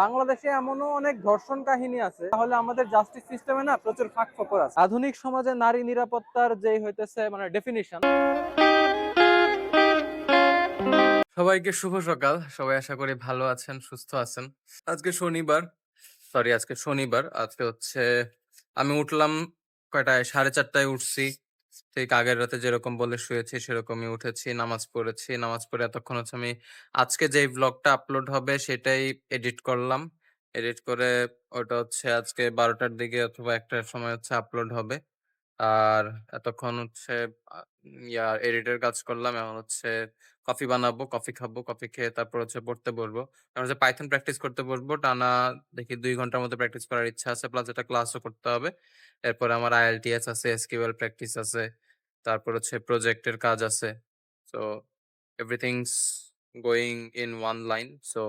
বাংলাদেশে এমনও অনেক ধর্ষণ কাহিনী আছে, তাহলে আমাদের জাস্টিস সিস্টেমে না প্রচুর ফাঁক ফোকর আছে। আধুনিক সমাজে নারী নিরাপত্তার যেই হইতেছে মানে ডেফিনিশন। সবাইকে শুভ সকাল। সবাই আশা করি ভালো আছেন, সুস্থ আছেন। আজকে শনিবার। আজকে হচ্ছে আমি উঠলাম কয়টায়? 4:30টায় উঠছি। ঠিক আগের রাতে যেরকম বলে শুয়েছি সেরকমই উঠেছি, নামাজ পড়েছি। নামাজ পড়ে এতক্ষণ হচ্ছে আমি আজকে যেই ভ্লগটা আপলোড হবে সেটাই এডিট করলাম। এডিট করে ওটা হচ্ছে আজকে 12টার দিকে অথবা 1টার সময় হচ্ছে আপলোড হবে। আর এতক্ষণ হচ্ছে আ এডিটের কাজ করলাম। এখন হচ্ছে কফি বানাবো, কফি খাবো। কফি খেয়ে তারপর হচ্ছে পড়তে বসবো। এখন হচ্ছে পাইথন প্র্যাকটিস করতে বসবো। টানা দেখি ২ ঘন্টার মতো প্র্যাকটিস করার ইচ্ছা আছে। প্লাস একটা ক্লাসও করতে হবে। এরপরে আমার IELTS আছে, SQL প্র্যাকটিস আছে। তারপর হচ্ছে প্রজেক্টের কাজ আছে। So everythings going in one line. So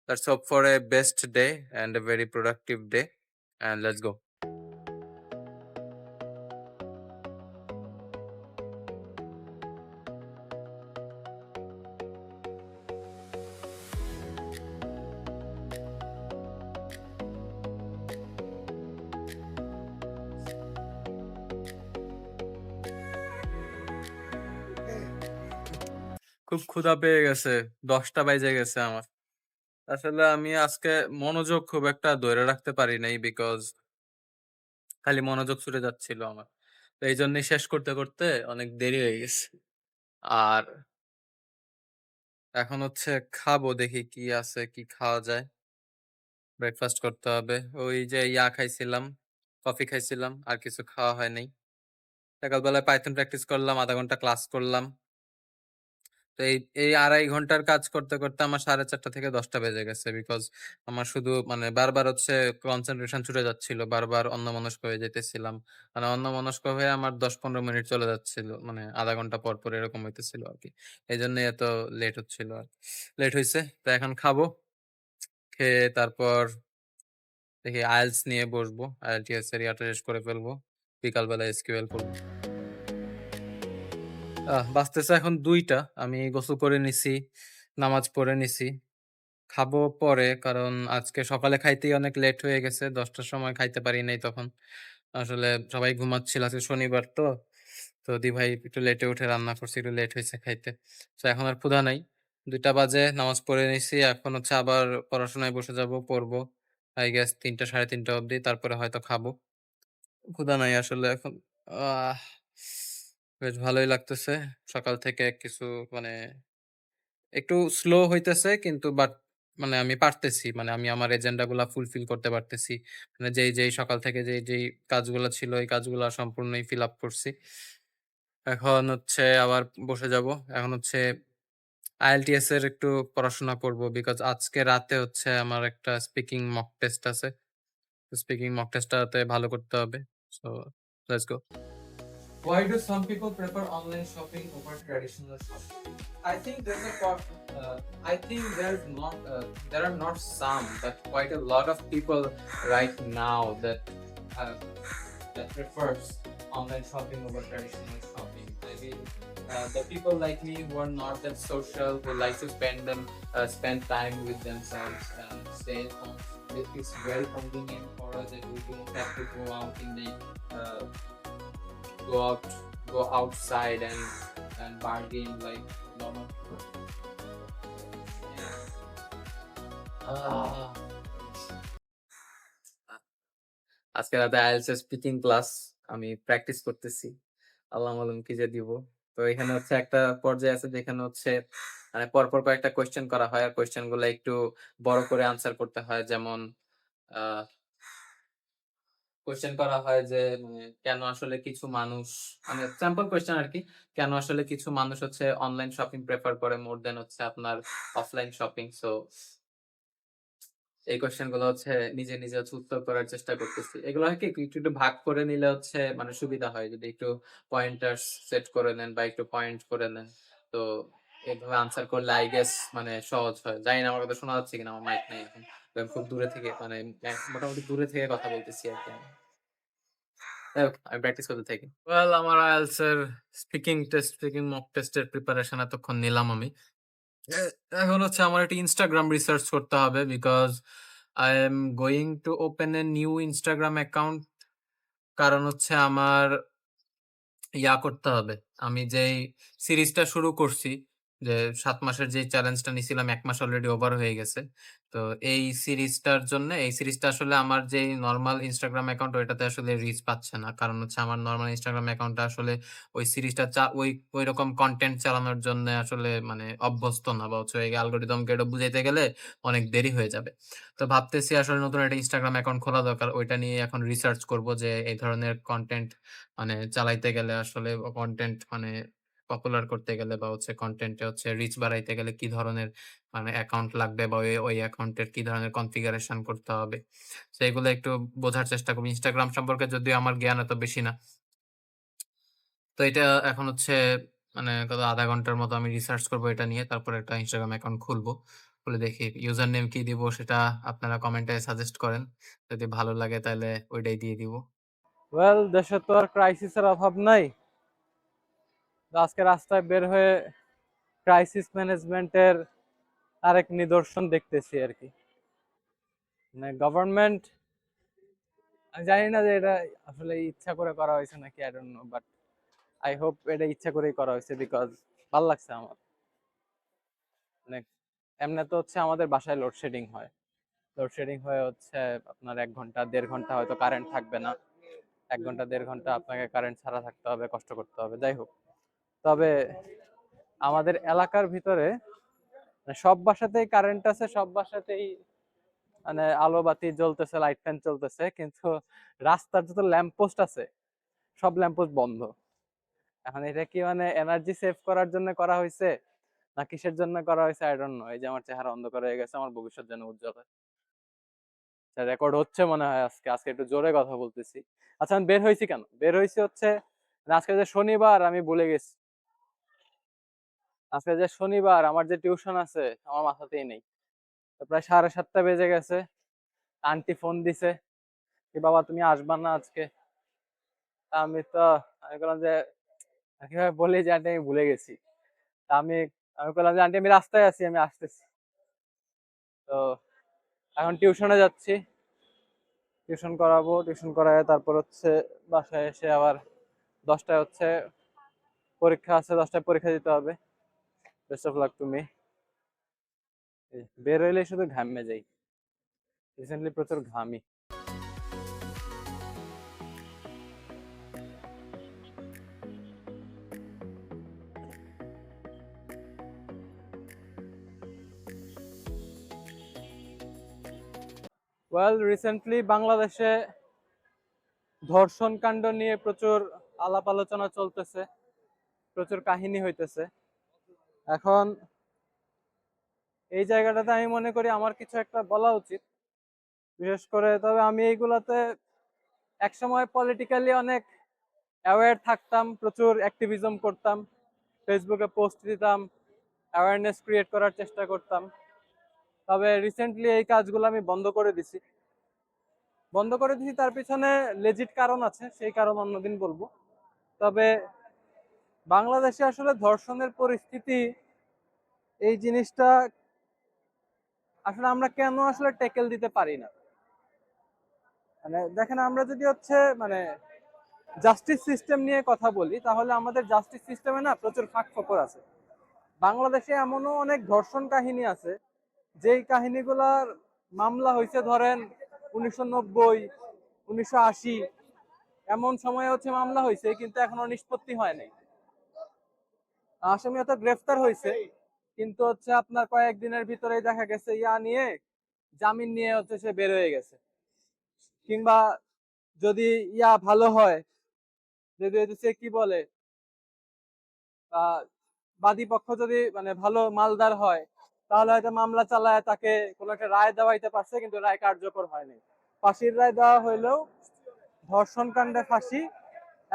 let's hope for a best day and a very productive day and let's go. খুব ক্ষুধা পেয়ে গেছে। ১০টা বাইজে গেছে আমার। আসলে আমি আজকে মনোযোগ খুব একটা ধইরা রাখতে পারি নাই বিকজ খালি মনোযোগ ছুটে যাচ্ছিল আমার। তো এইজন্যই শেষ করতে অনেক দেরি হয়ে গেছে। আর এখন হচ্ছে খাবো, দেখি কি আছে, কি খাওয়া যায়। ব্রেকফাস্ট করতে হবে। ওই যে খাইছিলাম, কফি খাইছিলাম। আর কিছু খাওয়া হয় নাই। সকালবেলায় পাইথন প্র্যাকটিস করলাম, ০.৫ ঘন্টা ক্লাস করলাম। তো এই ২.৫ ঘন্টার কাজ করতে আমার ৪:৩০ থেকে ১০টা বেজে গেছে। বিকজ আমার শুধু মানে বারবার হচ্ছে কনসেনট্রেশন ছুটে যাচ্ছিল। বারবার অন্যমনস্ক হয়ে যাইতেছিলাম। মানে অন্যমনস্ক হয়ে আমার ১০-১৫ মিনিট চলে যাচ্ছিল। মানে ০.৫ ঘন্টা পর এরকম হইতেছিল আরকি। এজন্যই এত লেট হচ্ছিল আরকি। লেট হইছে। তো এখন খাবো। খেয়ে তারপর দেখি IELTS নিয়ে বসবো। IELTS এর ইয়াটা শেষ করে ফেলবো। বিকালবেলা SQL পড়বো। বাজতেছে এখন ২টা। আমি গোসল করে নিছি, নামাজ পড়ে নিছি। খাবো পরে, কারণ আজকে সকালে খাইতেই অনেক লেট হয়ে গেছে। ১০টার সময় খাইতে পারি নাই তখন। আসলে সবাই ঘুমাচ্ছিল। আজকে শনিবার তো। তো দিভাই একটু লেটে উঠে রান্না করছে, একটু লেট হইছে খাইতে। সো এখন আর ক্ষুধা নাই। ২টা বাজে, নামাজ পড়ে নিছি। এখন হচ্ছে আবার পড়াশোনায় বসে যাবো, পড়বো। I guess ৩টা ৩:৩০ অবধি। তারপরে হয়তো খাবো। ক্ষুধা নাই আসলে এখন। আহ বেশ ভালোই লাগতেছে। সকাল থেকে কিছু মানে একটু স্লো হইতেছে, কিন্তু মানে আমি পারতেছি। মানে আমি আমার এজেন্ডা গুলা ফুলফিল করতে পারতেছি। মানে যেই সকাল থেকে যেই কাজগুলা ছিল এই কাজগুলা সম্পূর্ণই ফিল আপ করছি। এখন হচ্ছে আবার বসে যাবো। এখন হচ্ছে IELTS এর একটু পড়াশোনা করব। বিকজ আজকে রাতে হচ্ছে আমার একটা স্পিকিং মক টেস্ট আছে। স্পিকিং মক টেস্টটাতে ভালো করতে হবে। So let's go. Why do some people prefer online shopping over traditional shopping? I think there's a I think there are not some, but quite a lot of people right now uh, that prefers online shopping over traditional shopping. I mean, the people like me who are not that social, who like to spend time with themselves and stay at home. It's very convenient for us that we don't have to go out in the uh, go out go outside and bargain like normal people. আহ আজকে রাতে IELTS এর speaking class আমি practice করতেছি। আল্লাহ মালুম কি যে দিব। তো এখানে হচ্ছে একটা পর্যায়ে আছে যেখানে হচ্ছে মানে পরপর কয়েকটা কোয়েশ্চেন করা হয়। আর কোয়েশ্চেন গুলা একটু বড় করে আনসার করতে হয়। যেমন আ কোয়েশ্চেন করা হয় যে কেন আসলে কিছু মানুষ, মানে স্যাম্পল কোয়েশ্চেন আরকি। কেন আসলে কিছু মানুষ হচ্ছে অনলাইন শপিং প্রেফার করে মোর দ্যান হচ্ছে আপনার অফলাইন শপিং। সো এই কোয়েশ্চেন গুলো হচ্ছে নিজে হচ্ছে উত্তর করার চেষ্টা করতেছি। এগুলো হয় কি একটু ভাগ করে নিলে হচ্ছে মানে সুবিধা হয়। যদি একটু পয়েন্টারস সেট করে নেন বা একটু পয়েন্ট করে নেন। তো এভাবে আনসার করলে আই গেস মানে সহজ হয়। জানি না আমার কথা শোনা যাচ্ছে কিনা, আমার মাইক নাই এখন। তো আমি খুব দূরে থেকে মানে মোটামুটি দূরে থেকে কথা বলতেছি আরকি আমি। যাই হোক, আমি প্র্যাকটিস করতে থাকি। আমার IELTS এর স্পিকিং মক টেস্টের প্রিপারেশন এতক্ষণ নিলাম আমি। এ এখন হচ্ছে আমার একটা Instagram রিসার্চ করতে হবে because I am going to open a new Instagram account কারণ হচ্ছে আমার করতে হবে। আমি যেই সিরিজটা শুরু করছি যে ৭ মাসের যেই চ্যালেঞ্জটা নিছিলাম ১ মাস অলরেডি ওভার হয়ে গেছে। তো এই সিরিজটা আসলে আমার যেই নরমাল Instagram অ্যাকাউন্ট ওইটাতে আসলে রিচ পাচ্ছে না। কারণ হচ্ছে আমার নরমাল Instagram অ্যাকাউন্টটা আসলে ওই সিরিজটা ঐরকম কনটেন্ট চালানোর জন্যে আসলে মানে অভ্যস্ত না বা হচ্ছে এই অ্যালগরিদমকে এটা বুঝাইতে গেলে অনেক দেরি হয়ে যাবে। তো ভাবতেছি আসলে নতুন একটা Instagram অ্যাকাউন্ট খোলা দরকার। ওইটা নিয়ে এখন রিসার্চ করব যে এই ধরনের কনটেন্ট মানে চালাইতে গেলে আসলে কনটেন্ট মানে পপুলার করতে গেলে বা হচ্ছে কনটেন্টে হচ্ছে রিচ বাড়াইতে গেলে কি ধরনের মানে অ্যাকাউন্ট লাগবে বা ওই অ্যাকাউন্টের কি ধরনের কনফিগারেশন করতে হবে। সো এগুলো একটু বোঝার চেষ্টা করব। Instagram সম্পর্কে যদিও আমার জ্ঞান এত বেশি না। তো এটা এখন হচ্ছে মানে কত ০.৫ ঘন্টার মতো আমি রিসার্চ করব এটা নিয়ে। তারপরে একটা Instagram অ্যাকাউন্ট খুলব। খুলে দেখি ইউজার নেম কি দিব সেটা আপনারা কমেন্টে সাজেস্ট করেন। যদি ভালো লাগে তাইলে ওইটাই দিয়ে দিব। ওয়েল, দেশে তো আর ক্রাইসিসের অভাব নাই। তো আজকে রাস্তায় বের হয়ে ক্রাইসিস ম্যানেজমেন্টের আরেক নিদর্শন দেখতেছি আর কি। মানে গভর্নমেন্ট, আমি জানি না যে এটা আসলে ইচ্ছা করে করা হয়েছে নাকি, I don't know, but I hope এটা ইচ্ছা করেই করা হয়েছে বিকজ ভাল লাগছে আমার। মানে এমনি তো হচ্ছে আমাদের বাসায় লোডশেডিং হয়। লোডশেডিং হয়ে হচ্ছে আপনার ১ ঘন্টা ১.৫ ঘন্টা হয়তো কারেন্ট থাকবে না। ১ ঘন্টা ১.৫ ঘন্টা আপনাকে কারেন্ট ছাড়া থাকতে হবে, কষ্ট করতে হবে, যাই হোক। তবে আমাদের এলাকার ভিতরে মানে সব বাসাতেই কারেন্ট আছে, সব বাসাতেই মানে আলো বাতি জ্বলতেছে, লাইট ফ্যান চলতেছে, কিন্তু রাস্তার যত ল্যাম্প পোস্ট আছে সব ল্যাম্প পোস্ট বন্ধ। এখন এটা কি মানে এনার্জি সেভ করার জন্য করা হয়েছে না কিসের জন্য করা হয়েছে আই ডোন্ট নো। এই যে আমার চেহারা অন্ধকার হয়ে গেছে, আমার ভবিষ্যৎ যেন উজ্জ্বল হয়। রেকর্ড হচ্ছে মনে হয় আজকে, আজকে একটু জোরে কথা বলতেছি। আচ্ছা, আমি বের হয়েছি কেন? বের হয়েছি হচ্ছে মানে আজকে যে শনিবার আমি ভুলে গেছি। আজকে যে শনিবার আমার যে টিউশন আছে আমার মাথাতেই নেই। তো প্রায় ৭:৩০ বেজে গেছে। আন্টি ফোন দিছে কি বাবা তুমি আসবা না আজকে? তা আমি বললাম যে কিভাবে বলি যে আন্টি আমি ভুলে গেছি। তা আমি বললাম যে আন্টি আমি রাস্তায় আছি, আমি আসতেছি। তো এখন টিউশনে যাচ্ছি, টিউশন করাবো, টিউশন করায় তারপর হচ্ছে বাসায় এসে আবার ১০টায় হচ্ছে পরীক্ষা আছে, ১০টায় পরীক্ষা দিতে হবে। Best of luck to me. বের হইলে শুধু ঘামে যাই, রিসেন্টলি প্রচুর ঘামি। ওয়েল, রিসেন্টলি বাংলাদেশে ধর্ষণ কাণ্ড নিয়ে প্রচুর আলাপ আলোচনা চলতেছে, প্রচুর কাহিনী হইতেছে। এখন এই জায়গাটাতে আমি মনে করি আমার কিছু একটা বলা উচিত, বিশেষ করে। তবে আমি এইগুলাতে একসময় পলিটিক্যালি অনেক অ্যাওয়্যার থাকতাম, প্রচুর অ্যাক্টিভিজম করতাম, ফেসবুকে পোস্ট দিতাম, অ্যাওয়ারনেস ক্রিয়েট করার চেষ্টা করতাম। তবে রিসেন্টলি এই কাজগুলো আমি বন্ধ করে দিছি তার পিছনে লেজিট কারণ আছে, সেই কারণ অন্যদিন বলবো। তবে বাংলাদেশে আসলে ধর্ষণের পরিস্থিতি, এই জিনিসটা আসলে আমরা কেন আসলে ট্যাকেল দিতে পারি না? মানে দেখেন, আমরা যদি হচ্ছে মানে জাস্টিস সিস্টেম নিয়ে কথা বলি, তাহলে আমাদের জাস্টিস সিস্টেমে না প্রচুর ফাঁক ফোকর আছে। বাংলাদেশে এমনও অনেক ধর্ষণ কাহিনী আছে যেই কাহিনীগুলার মামলা হয়েছে ধরেন ১৯৯০, ১৯৮০, এমন সময়ে হচ্ছে মামলা হয়েছে কিন্তু এখনো নিষ্পত্তি হয় নাই। আসামি হয়তো গ্রেফতার হয়েছে, কিন্তু হচ্ছে আপনার কয়েকদিনের ভিতরেই দেখা গেছে নিয়ে জামিন নিয়ে হচ্ছে সে বের হয়ে গেছে। কিংবা যদি ভালো হয়, যদি হচ্ছে কি বলে বাদী পক্ষ যদি মানে ভালো মালদার হয়, তাহলে হয়তো মামলা চালায় তাকে কোনো একটা রায় দেওয়াইতে পারছে, কিন্তু রায় কার্যকর হয়নি। ফাঁসির রায় দেওয়া হইলেও ধর্ষণ কাণ্ডে ফাঁসি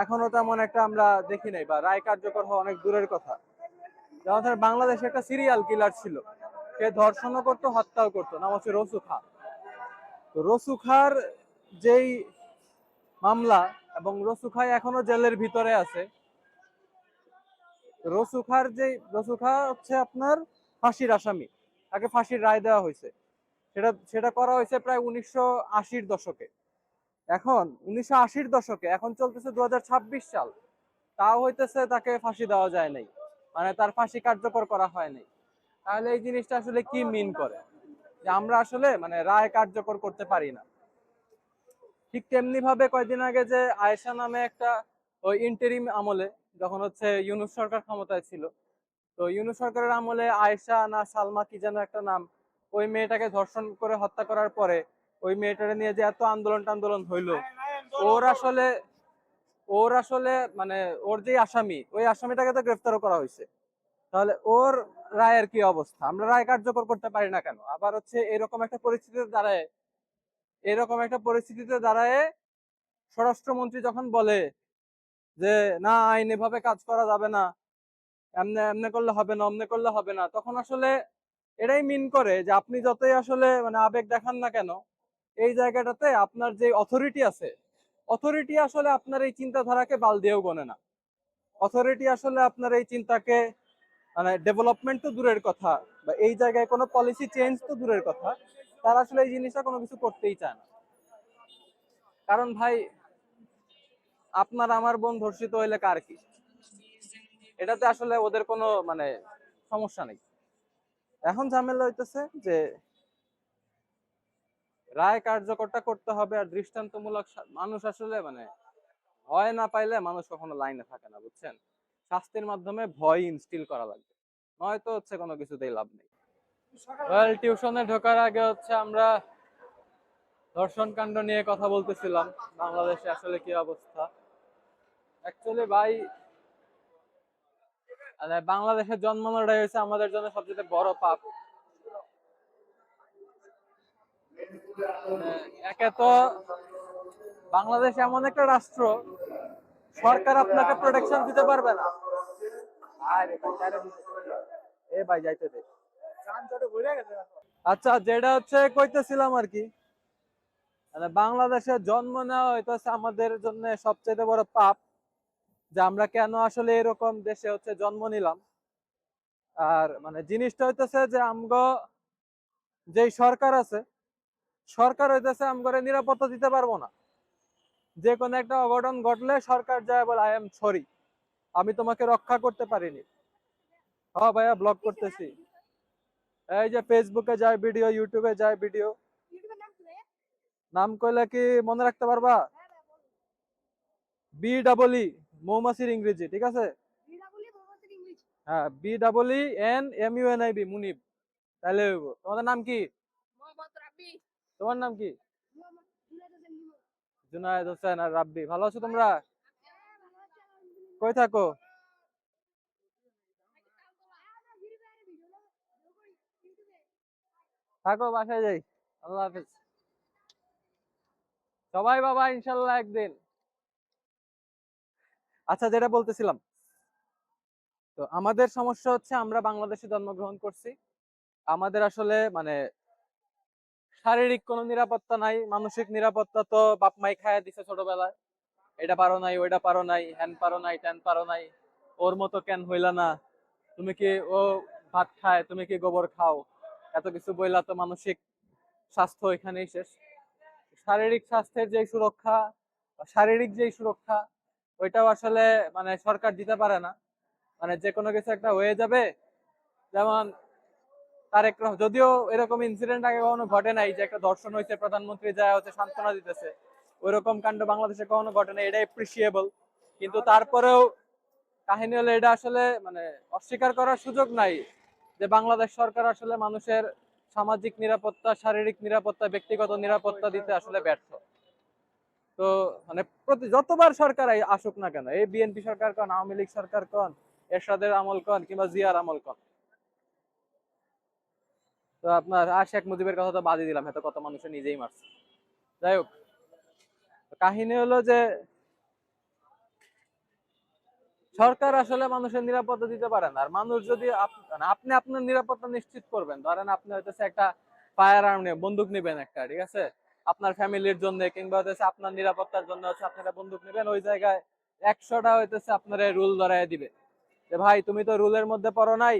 এখনো তেমন একটা আমরা দেখি নাই, বা রায় কার্যকর হওয়া অনেক দূরের কথা। যেমন ধর বাংলাদেশে একটা সিরিয়াল কিলার ছিল, সে ধর্ষণও করতো, হত্যাও করতো, নাম হচ্ছে রসু খা। তো রসু খার যেই মামলা, এবং রসু খাই এখনো জেলের ভিতরে আছে। রসু খা হচ্ছে আপনার ফাঁসির আসামি, তাকে ফাঁসির রায় দেওয়া হয়েছে। সেটা সেটা করা হয়েছে প্রায় 1980-র দশকে। এখন 1980-র দশকে, এখন চলতেছে 2026 সাল, তাও হইতেছে তাকে ফাঁসি দেওয়া যায় নাই, মানে তার ফাঁসি কার্যকর করা হয় নাই। তাহলে এই জিনিসটা আসলে কি মিন করে, যে আমরা আসলে মানে রায় কার্যকর করতে পারি না। ঠিক তেমনি ভাবে কয়েকদিন আগে যে আয়েশা নামে একটা, ওই ইন্টেরিম আমলে, যখন হচ্ছে ইউনূস সরকার ক্ষমতায় ছিল, তো ইউনূস সরকারের আমলে আয়েশা না সালমা কি যেন একটা নাম, ওই মেয়েটাকে ধর্ষণ করে হত্যা করার পরে ওই মেয়েটাকে নিয়ে যে এত আন্দোলন টান্দোলন হইলো, ওর আসলে ওর আসলে মানে ওর যে আসামি, ওই আসামিটাকে তো গ্রেফতারও করা হয়েছে। তাহলে ওর রায়ের কি অবস্থা? আমরা রায় কার্যকর করতে পারি না কেন? আবার হচ্ছে এরকম একটা পরিস্থিতিতে দাঁড়ায় স্বরাষ্ট্রমন্ত্রী যখন বলে যে না, আইন এভাবে কাজ করা যাবে না, এমনে এমনে করলে হবে না, অমনে করলে হবে না, তখন আসলে এটাই মিন করে যে আপনি যতই আসলে মানে আবেগ দেখান না কেন, এই জায়গাটাতে আপনার যে অথরিটি আছে, অথরিটি আসলে আপনার এই চিন্তাধারাকে বাল দিয়েও গণে না। অথরিটি আসলে আপনার এই চিন্তাকে, মানে ডেভেলপমেন্ট তো দূরের কথা, বা এই জায়গায় কোনো পলিসি চেঞ্জ তো দূরের কথা, তারা আসলে এই জিনিসটা কোনো কিছু করতেই চায় না। কারণ ভাই, আপনার আমার বোন ধর্ষিত হইলে কার কি, এটাতে আসলে ওদের কোনো মানে সমস্যা নেই। এখন ঝামেলা হইতেছে যে রায় কার্যকরটা করতে হবে, আর দৃষ্টান্তমূলক মানুষ আসলে মানে ভয় না পাইলে মানুষ কখনো লাইনে থাকে না, বুঝছেন? শাস্তির মাধ্যমে ভয় ইনস্টিল করা লাগবে, নয়তো হচ্ছে কোনো কিছুতেই লাভ নেই। ওয়েল, টিউশনে ঢোকার আগে হচ্ছে আমরা ধর্ষণ কাণ্ড নিয়ে কথা বলতেছিলাম, বাংলাদেশে আসলে কি অবস্থা। অ্যাকচুয়ালি ভাই, মানে বাংলাদেশের জন্মানোটাই হচ্ছে আমাদের জন্য সবচেয়ে বড় পাপ। মানে একে তো বাংলাদেশ এমন একটা রাষ্ট্র, সরকার আপনাকে প্রোটেকশন দিতে পারবে না। এ ভাই যাইতে দে। আচ্ছা, যেটা হচ্ছে কইতেছিলাম আর কি, মানে বাংলাদেশে জন্ম নেওয়া হইতেছে আমাদের জন্য সবচেয়ে বড় পাপ, যে আমরা কেন আসলে এরকম দেশে হচ্ছে জন্ম নিলাম। আর মানে জিনিসটা হইতেছে যে আমগো যেই সরকার আছে, সরকার হইতেছে আমগরে নিরাপত্তা দিতে পারবো না। যে কোনো একটা অঘটন ঘটলে সরকার যায় বলে আই এম সরি, আমি তোমাকে রক্ষা করতে পারিনি। হ্যাঁ ভাইয়া, ব্লগ করতেছি। এই যে ফেসবুকে যায় ভিডিও, ইউটিউবে যায় ভিডিও। নাম কইলে কি মনে রাখতে পারবা? BEE, মৌমাছির ইংরেজি, ঠিক আছে? হ্যাঁ, BEENMUNIB, মুনিব। তাহলে হইব। তোমাদের নাম কি? তোমার নাম কি? জুনায়েদ হোসেন আর রাব্বি। ভালো আছো তোমরা? কই থাকো? থাকো, বাসায় যাই। আল্লাহ হাফেজ। সবাই বাবা ইনশাল্লাহ একদিন। আচ্ছা, যেটা বলতেছিলাম, তো আমাদের সমস্যা হচ্ছে আমরা বাংলাদেশে জন্মগ্রহণ করছি, আমাদের আসলে মানে শারীরিক কোনো নিরাপত্তা নাই, মানসিক নিরাপত্তা তো বাপ মাই খাইয়া দিছে ছোটবেলায়। এটা পারো নাই, ওইটা পারো নাই, হ্যান পারো নাই, ত্যান পারো নাই, ওর মতো কেন হইলা না, তুমি কি, ও ভাত খায় তুমি কি গোবর খাও, এত কিছু বইলা তো মানসিক স্বাস্থ্য এখানেই শেষ। শারীরিক স্বাস্থ্যের যে সুরক্ষা, শারীরিক যেই সুরক্ষা, ওইটাও আসলে মানে সরকার দিতে পারে না। মানে যে কোনো কিছু একটা হয়ে যাবে, যেমন তারেক যদিও এরকম ইনসিডেন্ট আগে কখনো ঘটে নাই যে একটা ধর্ষণ হয়েছে, প্রধানমন্ত্রী যা হচ্ছে সান্ত্বনা দিতেছে, ওইরকম কাণ্ড বাংলাদেশে কখনো ঘটে নাই, এটা এপ্রিসিয়েবল। কিন্তু তারপরেও কাহিনী হলো, এটা আসলে মানে অস্বীকার করার সুযোগ নাই যে বাংলাদেশ সরকার আসলে মানুষের সামাজিক নিরাপত্তা, শারীরিক নিরাপত্তা, ব্যক্তিগত নিরাপত্তা দিতে আসলে ব্যর্থ। তো মানে যতবার সরকার আসুক না কেন, এই বিএনপি সরকার কন, আওয়ামী লীগ সরকার কন, এরশাদের আমল কন, কিংবা জিয়ার আমল কন, তো আপনার শেখ মুজিবের কথা তো বাদই দিলাম, এত কত মানুষের নিজেই মারছে। যাই হোক, কাহিনী হলো যে সরকার আসলে মানুষের নিরাপত্তা দিতে পারে না। আর মানুষ যদি মানে আপনি আপনার নিরাপত্তা নিশ্চিত করবেন, ধরেন আপনি হইতেছে একটা ফায়ার আর্ম নিয়ে বন্দুক নিবেন একটা, ঠিক আছে, আপনার ফ্যামিলির জন্য কিংবা হইতেছে আপনার নিরাপত্তার জন্য হচ্ছে আপনি একটা বন্দুক নিবেন, ওই জায়গায় 100টা হইতেছে আপনার রুল ধরাই দিবে যে ভাই তুমি তো রুলের মধ্যে পড়ো নাই,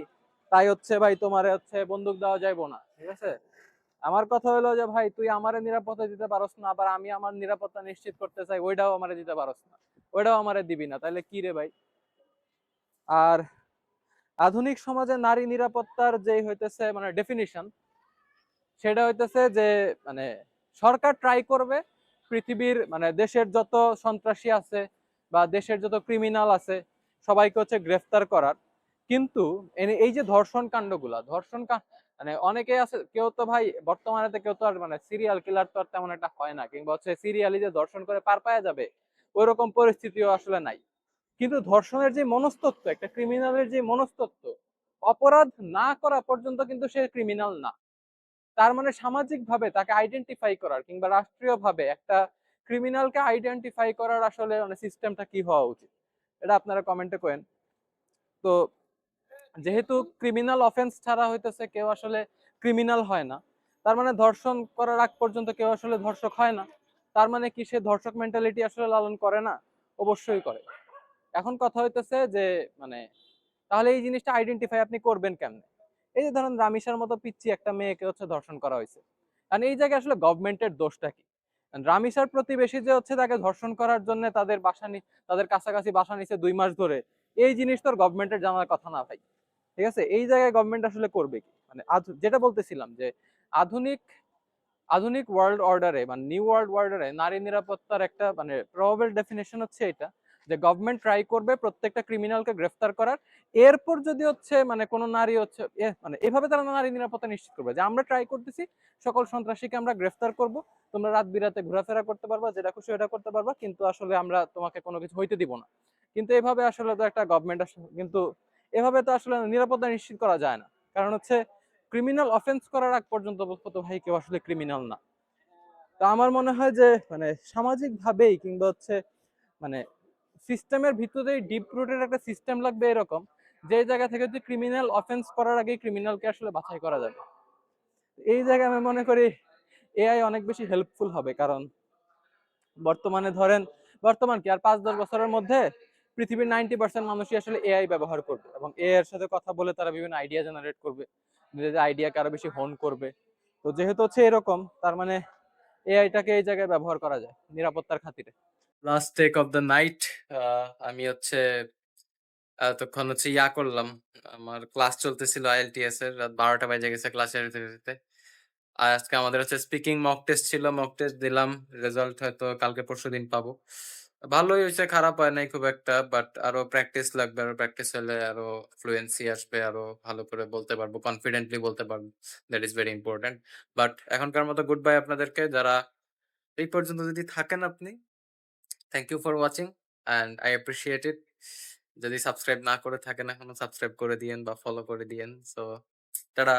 তাই হচ্ছে ভাই তোমারে হচ্ছে বন্দুক দেওয়া যাইবো না, ঠিক আছে? আমার কথা হলো যে ভাই তুই আমারে নিরাপত্তা দিতে পারস না, আবার আমি আমার নিরাপত্তা নিশ্চিত করতে চাই ওইটাও আমারে দিতে পারস না, ওইটাও আমারে দিবি না, তাহলে কি রে ভাই? আর আধুনিক সমাজে নারী নিরাপত্তার যে হইতেছে মানে ডেফিনিশন, সেটা হইতেছে যে মানে সরকার ট্রাই করবে পৃথিবীর মানে দেশের যত সন্ত্রাসী আছে বা দেশের যত ক্রিমিনাল আছে সবাইকে হচ্ছে গ্রেফতার করার। কিন্তু এই যে ধর্ষণ কাণ্ডগুলা, মানে অনেকে আছে, কেউ তো ভাই বর্তমানে তো কেউ তো আর মানে সিরিয়াল কিলার তো আর তেমন একটা হয় না, কিংবা হচ্ছে সিরিয়ালি যে ধর্ষণ করে পার পাওয়া যাবে ওইরকম পরিস্থিতিও আসলে নাই। কিন্তু ধর্ষণের যে মনস্তত্ত্ব, একটা ক্রিমিনালের যে মনস্তত্ত্ব, অপরাধ না করা পর্যন্ত কিন্তু সে ক্রিমিনাল না। তার মানে সামাজিক ভাবে তাকে আইডেন্টিফাই করার কিংবা রাষ্ট্রীয় ভাবে একটা ক্রিমিনালকে আইডেন্টিফাই করার আসলে মানে সিস্টেমটা কি হওয়া উচিত, এটা আপনারা কমেন্টে করেন। তো যেহেতু ক্রিমিনাল অফেন্স ছাড়া হইতেছে কেউ আসলে ক্রিমিনাল হয় না, তার মানে ধর্ষণ করার আগ পর্যন্ত কেউ আসলে ধর্ষক হয় না। তার মানে কি সে ধর্ষক মেন্টালিটি আসলে লালন করে না? অবশ্যই করে। এখন কথা হইতেছে যে মানে তাহলে এই জিনিসটা আইডেন্টিফাই আপনি করবেন কেমনে? এই যে ধরেন রামিসার মতো পিচ্ছি একটা মেয়েকে হচ্ছে ধর্ষণ করা হয়েছে, কারণ এই জায়গায় আসলে গভর্নমেন্টের দোষটা কি? রামিসার প্রতিবেশী যে হচ্ছে তাকে ধর্ষণ করার জন্য তাদের কাছাকাছি বাসা নিছে 2 মাস ধরে, এই জিনিস তো গভর্নমেন্টের জানার কথা না ভাই, ঠিক আছে? এই জায়গায় গভর্নমেন্ট আসলে করবে কি? মানে যেটা বলতেছিলাম যে আধুনিক আধুনিক ওয়ার্ল্ড অর্ডারে মানে নিউ ওয়ার্ল্ড অর্ডারে নারী নিরাপত্তার একটা মানে প্রবাবল ডেফিনেশন হচ্ছে এটা, যে গভর্নমেন্ট ট্রাই করবে প্রত্যেকটা ক্রিমিনালকে গ্রেফতার করার। এরপর যদি হচ্ছে মানে কোনো নারী হচ্ছে মানে এভাবে তারা নারী নিরাপত্তা নিশ্চিত করবে যে আমরা ট্রাই করতেছি সকল সন্ত্রাসীকে আমরা গ্রেফতার করব, তোমরা রাত বিরাতে ঘোরাফেরা করতে পারবা, যেটা খুশি ওটা করতে পারবা, কিন্তু আসলে আমরা তোমাকে কোনো কিছু হইতে দিব না। কিন্তু এভাবে আসলে তো একটা গভর্নমেন্ট আসলে কিন্তু এভাবে তো আসলে নিরাপত্তা নিশ্চিত করা যায় না। কারণ হচ্ছে ক্রিমিনাল অফেন্স করার আগ পর্যন্ত তো ভাই কেউ আসলে ক্রিমিনাল না। তো আমার মনে হয় যে মানে সামাজিক ভাবেই কিংবা হচ্ছে মানে সিস্টেমের ভিতরেই ডিপ রুটের একটা সিস্টেম লাগবে এরকম, যে জায়গা থেকে যদি ক্রিমিনাল অফেন্স করার আগে ক্রিমিনালকে আসলে বাছাই করা যাবে। এই জায়গায় আমি মনে করি এআই অনেক বেশি হেল্পফুল হবে। কারণ বর্তমানে ধরেন বর্তমান কি আর 5-10 বছরের মধ্যে পৃথিবীর 90% মানুষই আসলে এআই ব্যবহার করবে, এবং এআই এর সাথে কথা বলে তারা বিভিন্ন আইডিয়া জেনারেট করবে, নিজেদের আইডিয়াকে আরো বেশি হোন করবে। তো যেহেতু হচ্ছে এরকম, তার মানে এআইটাকে এই জায়গায় ব্যবহার করা যায় নিরাপত্তার খাতিরে। Last take off the night. আমি হচ্ছে এতক্ষণ হচ্ছে করলাম। আমার ক্লাস চলতেছিল IELTS এর। রাত 12টা বাজে গেছে ক্লাসে যেতে, যেতে। আর আজকে আমাদের হচ্ছে স্পিকিং মক টেস্ট ছিল। মক টেস্ট দিলাম। রেজাল্ট হয়তো কালকে পরশুদিন পাবো। ভালোই হইছে, খারাপ হয় নাই খুব একটা। বাট আরো প্র্যাকটিস লাগবে। আরো প্র্যাকটিস হলে আরো ফ্লুয়েন্সি আসবে। আরো ভালো করে বলতে পারবো। কনফিডেন্টলি বলতে পারবো। That is very important. But এখনকার মতো গুড বাই আপনাদেরকে। যারা এই পর্যন্ত যদি থাকেন আপনি, thank you for watching and I appreciate it. যদি সাবস্ক্রাইব না করে থাকেন এখনো, সাবস্ক্রাইব করে দিয়েন বা ফলো করে দিয়েন। So tata.